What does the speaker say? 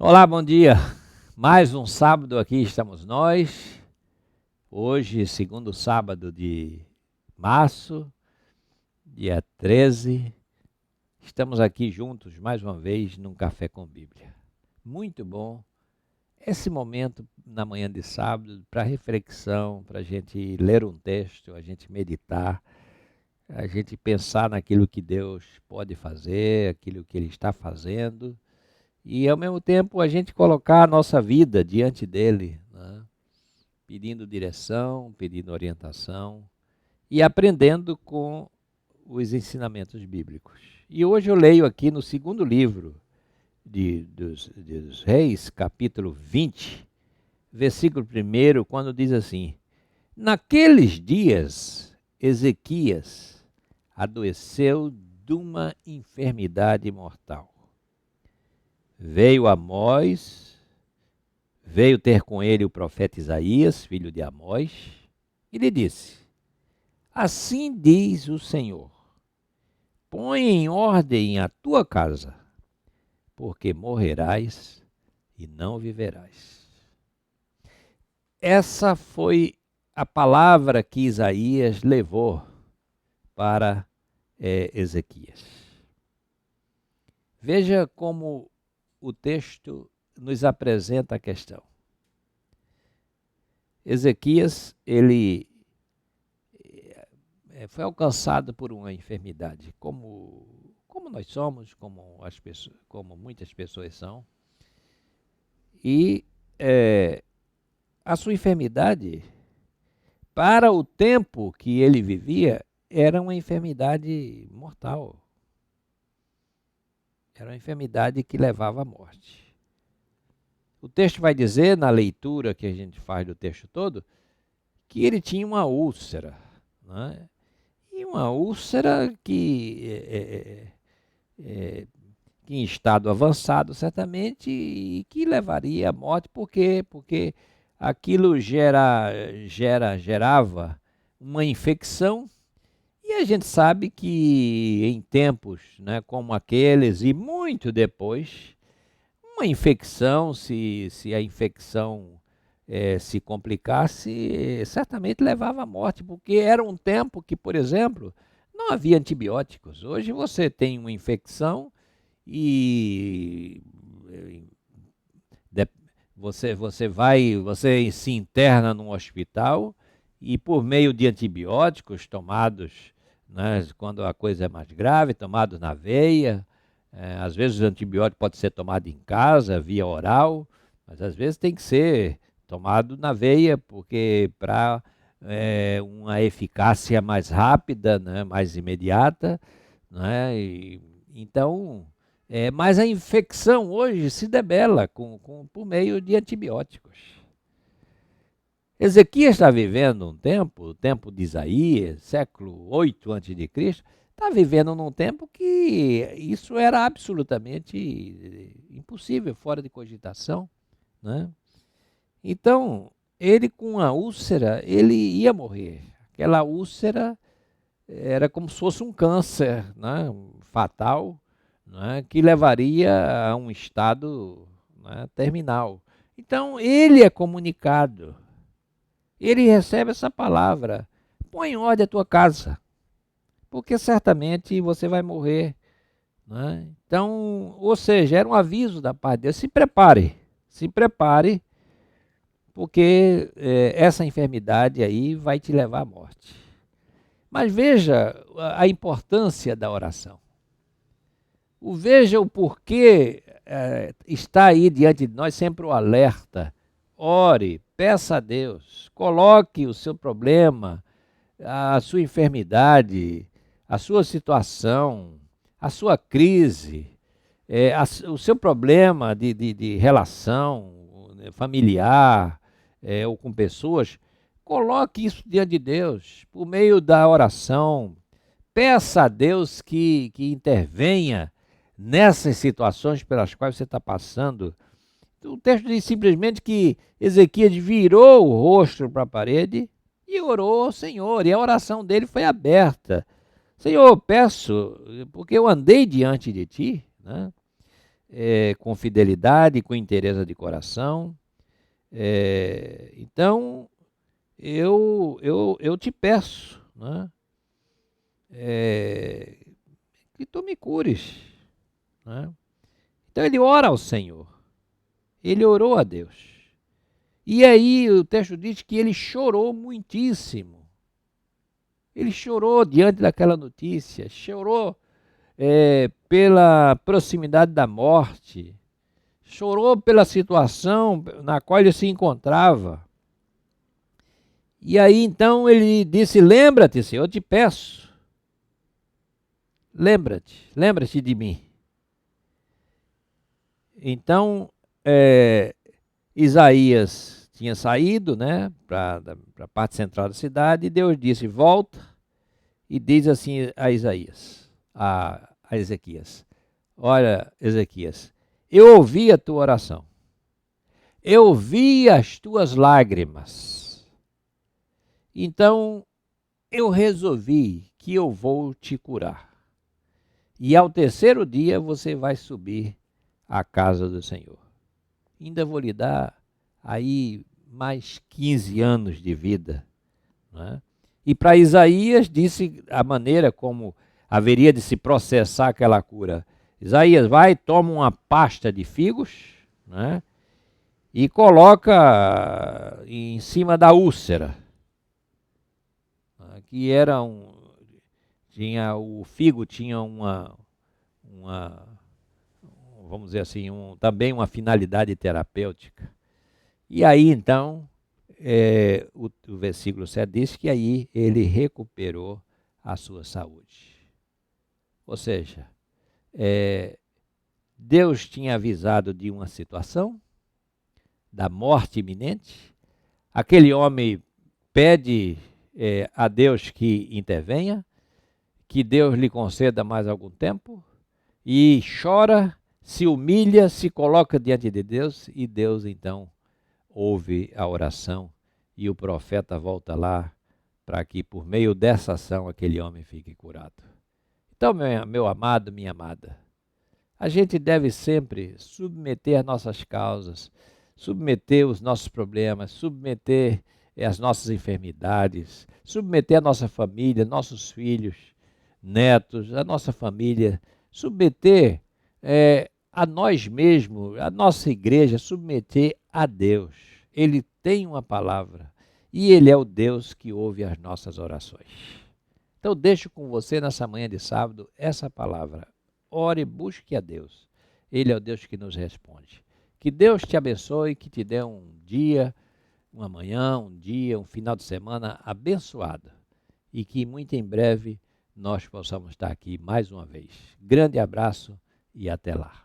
Olá, bom dia. Mais um sábado aqui estamos nós. Hoje, segundo sábado de março, dia 13. Estamos aqui juntos mais uma vez num Café com Bíblia. Muito bom esse momento na manhã de sábado para reflexão, para a gente ler um texto, a gente meditar, a gente pensar naquilo que Deus pode fazer, aquilo que Ele está fazendo. E, ao mesmo tempo, a gente colocar a nossa vida diante dele, né? Pedindo direção, pedindo orientação e aprendendo com os ensinamentos bíblicos. E hoje eu leio aqui no segundo livro dos Reis, capítulo 20, versículo 1, quando diz assim: Naqueles dias, Ezequias adoeceu de uma enfermidade mortal. Veio Amós, veio ter com ele o profeta Isaías, filho de Amós, e lhe disse: Assim diz o Senhor, põe em ordem a tua casa, porque morrerás e não viverás. Essa foi a palavra que Isaías levou para Ezequias. Veja como o texto nos apresenta a questão. Ezequias, ele foi alcançado por uma enfermidade, como nós somos, como muitas pessoas são. E a sua enfermidade, para o tempo que ele vivia, era uma enfermidade mortal. Era uma enfermidade que levava à morte. O texto vai dizer, na leitura que a gente faz do texto todo, que ele tinha uma úlcera, né? E uma úlcera que em estado avançado, certamente, e que levaria à morte. Por quê? Porque aquilo gerava uma infecção. E a gente sabe que em tempos, né, como aqueles e muito depois, uma infecção, se a infecção se complicasse, certamente levava à morte, porque era um tempo que, por exemplo, não havia antibióticos. Hoje você tem uma infecção e você se interna num hospital e, por meio de antibióticos tomados, né, quando a coisa é mais grave, tomados na veia. Às vezes o antibiótico pode ser tomado em casa, via oral, mas às vezes tem que ser tomado na veia, porque para uma eficácia mais rápida, né, mais imediata, né, então, mas a infecção hoje se debela por meio de antibióticos. Ezequias está vivendo um tempo, o tempo de Isaías, século 8 a.C., está vivendo num tempo que isso era absolutamente impossível, fora de cogitação, né? Então, ele com a úlcera, ele ia morrer. Aquela úlcera era como se fosse um câncer, né, fatal, né, que levaria a um estado, né, terminal. Então, ele é comunicado. Ele recebe essa palavra: põe em ordem a tua casa, porque certamente você vai morrer, né? Então, ou seja, era um aviso da parte de Deus: se prepare, porque essa enfermidade aí vai te levar à morte. Mas veja a importância da oração. Veja o porquê está aí diante de nós sempre o alerta. Ore, peça a Deus, coloque o seu problema, a sua enfermidade, a sua situação, a sua crise, o seu problema de relação familiar ou com pessoas. Coloque isso diante de Deus, por meio da oração. Peça a Deus que intervenha nessas situações pelas quais você está passando. O texto diz simplesmente que Ezequias virou o rosto para a parede e orou ao Senhor, e a oração dele foi aberta. Senhor, peço, porque eu andei diante de ti, né? com fidelidade, com interesse de coração. Então, eu te peço, né, que tu me cures, né? Então ele ora ao Senhor, ele orou a Deus. E aí o texto diz que ele chorou muitíssimo. Ele chorou diante daquela notícia, chorou pela proximidade da morte, chorou pela situação na qual ele se encontrava. E aí então ele disse: lembra-te, Senhor, eu te peço, lembra-te de mim. Então, Isaías tinha saído, né, para a parte central da cidade, e Deus disse: volta, e diz assim a Isaías, a Ezequias: olha, Ezequias, eu ouvi a tua oração, eu ouvi as tuas lágrimas, então eu resolvi que eu vou te curar. E ao terceiro dia você vai subir à casa do Senhor. Ainda vou lhe dar aí mais 15 anos de vida, né? E para Isaías disse a maneira como haveria de se processar aquela cura. Isaías, vai, toma uma pasta de figos, né, e coloca em cima da úlcera, que era o figo tinha vamos dizer assim, também uma finalidade terapêutica. E aí então, o versículo 7 diz que aí ele recuperou a sua saúde. Ou seja, Deus tinha avisado de uma situação, da morte iminente. Aquele homem pede a Deus que intervenha, que Deus lhe conceda mais algum tempo, e chora, se humilha, se coloca diante de Deus, e Deus então ouve a oração, e o profeta volta lá para que por meio dessa ação aquele homem fique curado. Então, meu amado, minha amada, a gente deve sempre submeter nossas causas, submeter os nossos problemas, submeter as nossas enfermidades, submeter a nossa família, nossos filhos, netos, a nossa família, submeter a nós mesmos, a nossa igreja, submeter a Deus. Ele tem uma palavra e Ele é o Deus que ouve as nossas orações. Então deixo com você nessa manhã de sábado essa palavra. Ore e busque a Deus. Ele é o Deus que nos responde. Que Deus te abençoe, que te dê um dia, uma manhã, um dia, um final de semana abençoado. E que muito em breve nós possamos estar aqui mais uma vez. Grande abraço e até lá.